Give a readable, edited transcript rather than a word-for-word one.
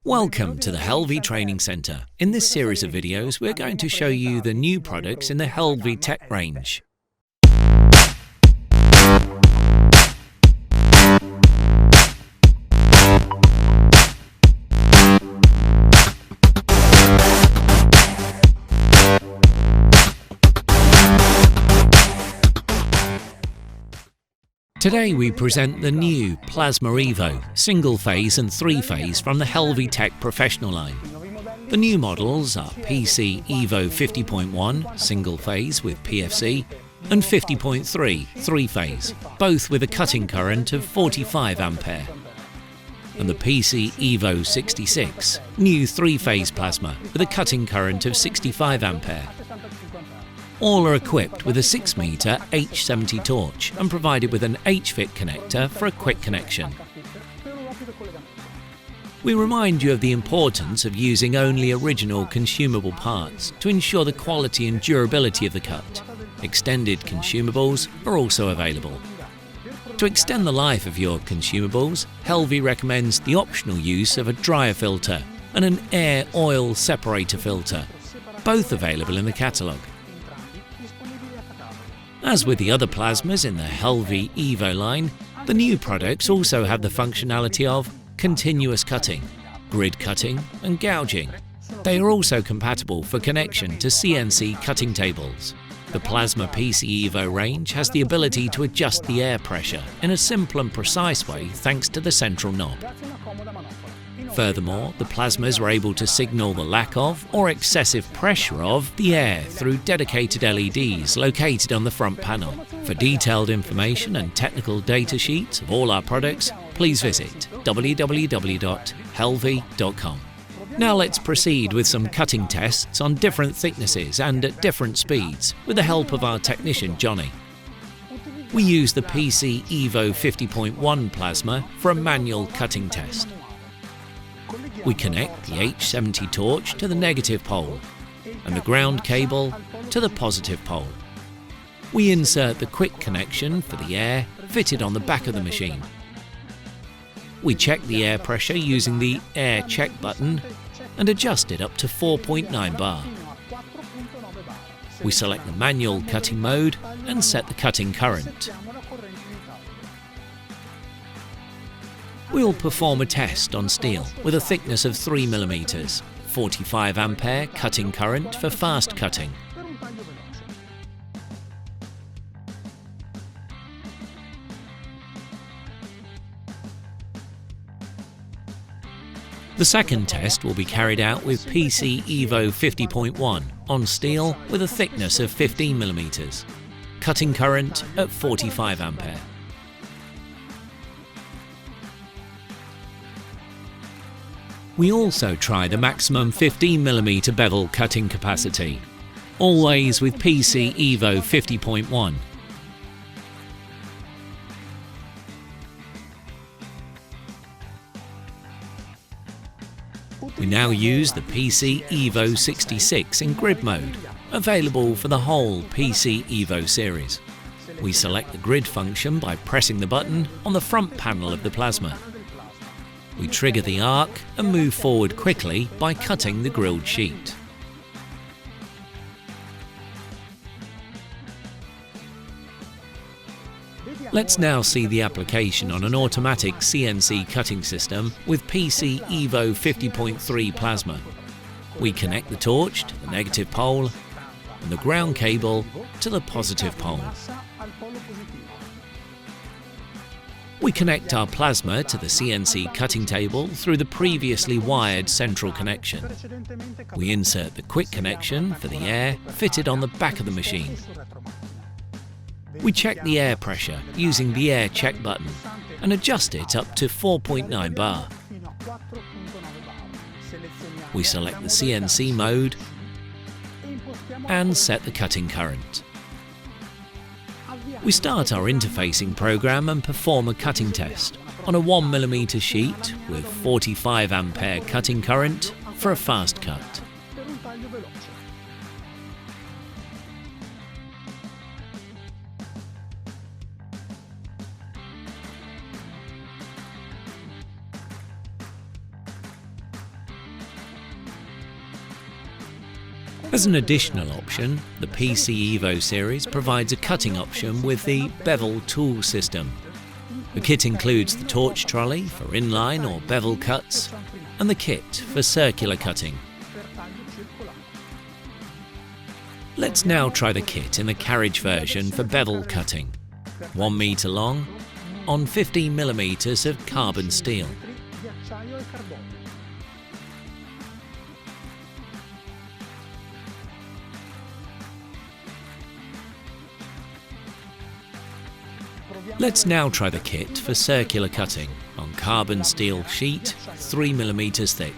Welcome to the HELVI Training Centre. In this series of videos, we're going to show you the new products in the HELVI Tech range. Today we present the new PLASMA EVO, single-phase and three-phase from the HELVI Tech professional line. The new models are PC EVO 50.1, single-phase with PFC, and 50.3, three-phase, both with a cutting current of 45 ampere. And the PC EVO 66, new three-phase plasma with a cutting current of 65 ampere. All are equipped with a 6-metre H70 torch and provided with an H-fit connector for a quick connection. We remind you of the importance of using only original consumable parts to ensure the quality and durability of the cut. Extended consumables are also available. To extend the life of your consumables, HELVI recommends the optional use of a dryer filter and an air-oil separator filter, both available in the catalogue. As with the other plasmas in the HELVI EVO line, the new products also have the functionality of continuous cutting, grid cutting and gouging. They are also compatible for connection to CNC cutting tables. The PLASMA PC EVO range has the ability to adjust the air pressure in a simple and precise way thanks to the central knob. Furthermore, the plasmas are able to signal the lack of or excessive pressure of the air through dedicated LEDs located on the front panel. For detailed information and technical data sheets of all our products, please visit www.helvi.com. Now let's proceed with some cutting tests on different thicknesses and at different speeds with the help of our technician Johnny. We use the PC EVO 50.1 plasma for a manual cutting test. We connect the H70 torch to the negative pole and the ground cable to the positive pole. We insert the quick connection for the air fitted on the back of the machine. We check the air pressure using the air check button and adjust it up to 4.9 bar. We select the manual cutting mode and set the cutting current. We'll perform a test on steel with a thickness of 3 mm, 45 ampere cutting current for fast cutting. The second test will be carried out with PC EVO 50.1 on steel with a thickness of 15 mm, cutting current at 45 ampere. We also try the maximum 15 mm bevel cutting capacity, always with PC EVO 50.1. We now use the PC EVO 66 in grid mode, available for the whole PC EVO series. We select the grid function by pressing the button on the front panel of the plasma. We trigger the arc and move forward quickly by cutting the grilled sheet. Let's now see the application on an automatic CNC cutting system with PC EVO 50.3 plasma. We connect the torch to the negative pole and the ground cable to the positive pole. We connect our plasma to the CNC cutting table through the previously wired central connection. We insert the quick connection for the air fitted on the back of the machine. We check the air pressure using the air check button and adjust it up to 4.9 bar. We select the CNC mode and set the cutting current. We start our interfacing program and perform a cutting test on a 1 mm sheet with 45 ampere cutting current for a fast cut. As an additional option, the PC EVO series provides a cutting option with the bevel tool system. The kit includes the torch trolley for inline or bevel cuts and the kit for circular cutting. Let's now try the kit in the carriage version for bevel cutting. 1 metre long on 15 mm of carbon steel. Let's now try the kit for circular cutting on carbon steel sheet 3 mm thick.